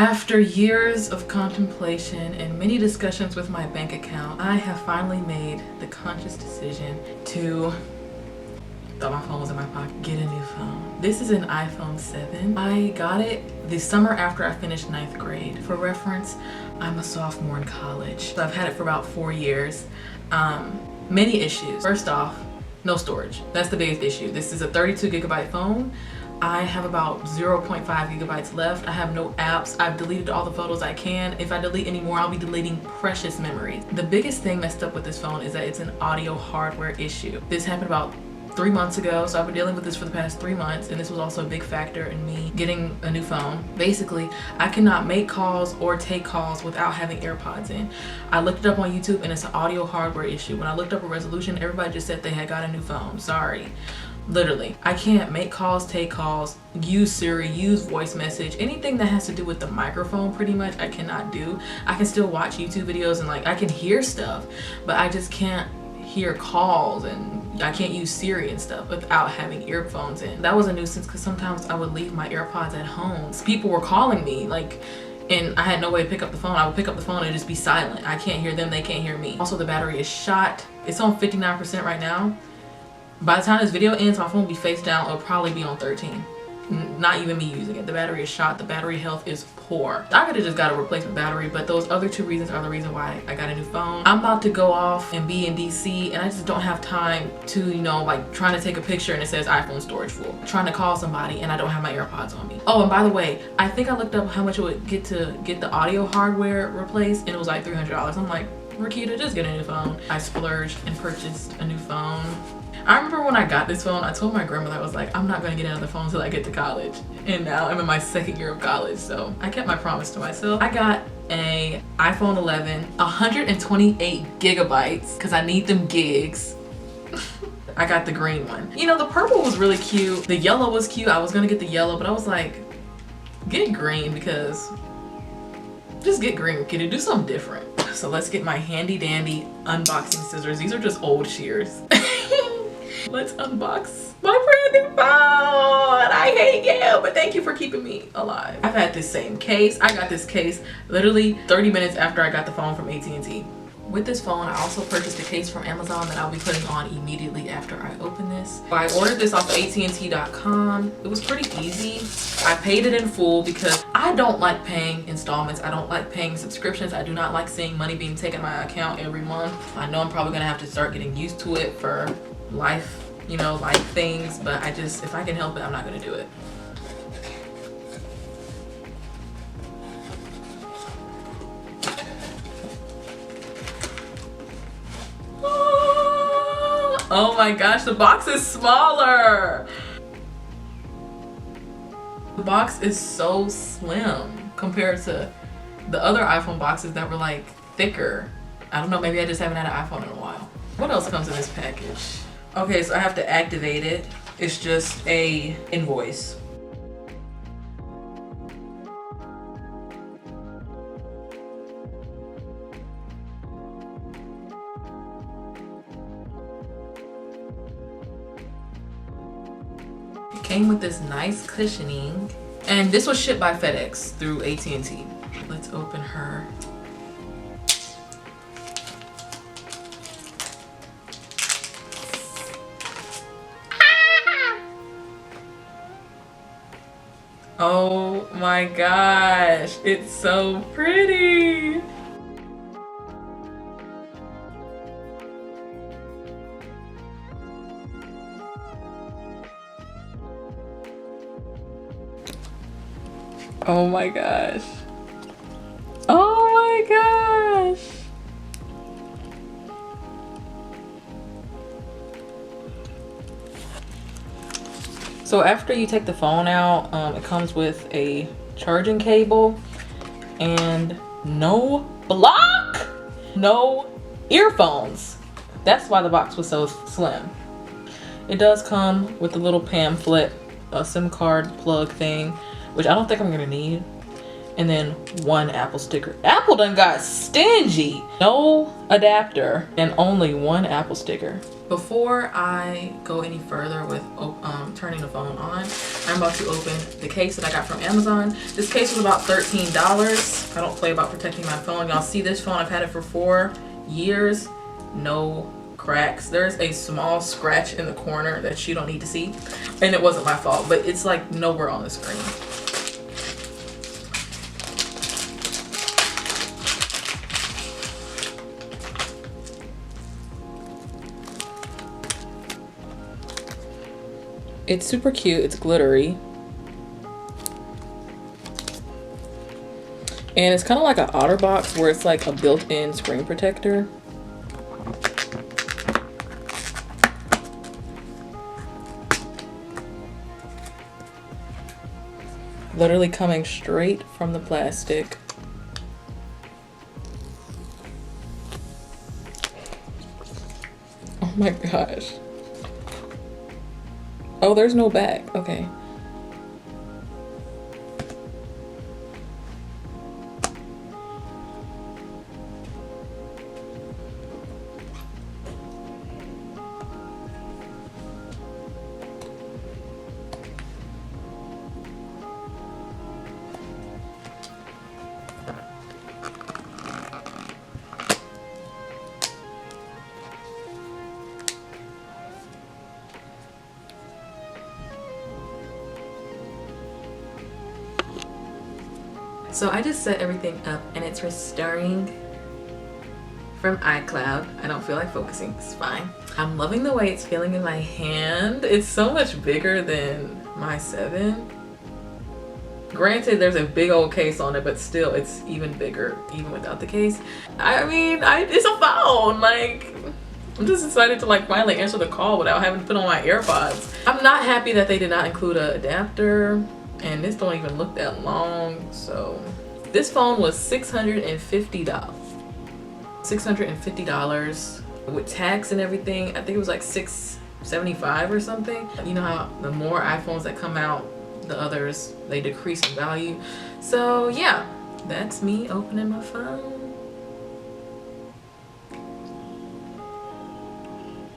After years of contemplation and many discussions with my bank account, I have finally made the conscious decision to, thought my phone was in my pocket, get a new phone. This is an iPhone 7. I got it the summer after I finished 9th grade. For reference, I'm a sophomore in college. So I've had it for about 4 years. Many issues. First off, no storage. That's the biggest issue. This is a 32 gigabyte phone. I have about 0.5 gigabytes left. I have no apps. I've deleted all the photos I can. If I delete any more, I'll be deleting precious memories. The biggest thing messed up with this phone is that it's an audio hardware issue. This happened about 3 months ago, so I've been dealing with this for the past 3 months, and this was also a big factor in me getting a new phone. Basically, I cannot make calls or take calls without having AirPods in. I looked it up on YouTube and it's an audio hardware issue. When I looked up a resolution, everybody just said they had got a new phone. Sorry. Literally, I can't make calls, take calls, use Siri, use voice message, anything that has to do with the microphone pretty much I cannot do. I can still watch YouTube videos and like I can hear stuff, but I just can't hear calls, and I can't use Siri and stuff without having earphones in. That was a nuisance because sometimes I would leave my AirPods at home. People were calling me and I had no way to pick up the phone. I would pick up the phone and just be silent. I can't hear them, they can't hear me. Also, the battery is shot. It's on 59% right now. By the time this video ends, my phone will be face down. It'll probably be on 13. Not even me using it. The battery is shot. The battery health is poor. I could have just got a replacement battery, but those other 2 reasons are the reason why I got a new phone. I'm about to go off and be in DC, and I just don't have time to, like trying to take a picture and it says iPhone storage full. Trying to call somebody and I don't have my AirPods on me. Oh, and by the way, I think I looked up how much it would get to get the audio hardware replaced, and it was like $300. I'm like, Rakita, just get a new phone. I splurged and purchased a new phone. I remember when I got this phone, I told my grandmother, I was like, I'm not gonna get another phone until I get to college. And now I'm in my 2nd year of college, so I kept my promise to myself. I got a iPhone 11, 128 gigabytes, because I need them gigs. I got the green one. The purple was really cute. The yellow was cute. I was gonna get the yellow, but I was like, get green, because just get green, kiddo. Do something different. So let's get my handy dandy unboxing scissors. These are just old shears. Let's unbox my brand new phone. I hate you, but thank you for keeping me alive. I've had this same case. I got this case literally 30 minutes after I got the phone from AT&T. With this phone, I also purchased a case from Amazon that I'll be putting on immediately after I open this. I ordered this off AT&T.com. It was pretty easy. I paid it in full because I don't like paying installments. I don't like paying subscriptions. I do not like seeing money being taken out of my account every month. I know I'm probably gonna have to start getting used to it for life, life things, but if I can help it, I'm not gonna do it. Oh my gosh, the box is smaller. The box is so slim compared to the other iPhone boxes that were like thicker. I don't know, maybe I just haven't had an iPhone in a while. What else comes in this package? Okay, so I have to activate it. It's just a invoice. It came with this nice cushioning, and this was shipped by FedEx through AT&T. Let's open her. Oh my gosh, it's so pretty. Oh my gosh. Oh my gosh. So after you take the phone out, it comes with a charging cable and no block, no earphones. That's why the box was so slim. It does come with a little pamphlet, a SIM card plug thing, which I don't think I'm gonna need. and then one Apple sticker. Apple done got stingy. No adapter and only one Apple sticker. Before I go any further with turning the phone on, I'm about to open the case that I got from Amazon. This case was about $13. I don't play about protecting my phone. Y'all see this phone, I've had it for 4 years. No cracks. There's a small scratch in the corner that you don't need to see, and it wasn't my fault, but it's like nowhere on the screen. It's super cute. It's glittery. And it's kind of like an OtterBox where it's like a built-in screen protector. Literally coming straight from the plastic. Oh my gosh. Oh, there's no back. Okay. So I just set everything up and it's restoring from iCloud. I don't feel like focusing, it's fine. I'm loving the way it's feeling in my hand. It's so much bigger than my 7. Granted, there's a big old case on it, but still it's even bigger, even without the case. I mean, it's a phone, like, I'm just excited to like finally answer the call without having to put on my AirPods. I'm not happy that they did not include an adapter, and this don't even look that long. So this phone was $650. $650 with tax and everything. I think it was like $675 or something. You know how the more iPhones that come out, the others, they decrease in value. So yeah, that's me opening my phone.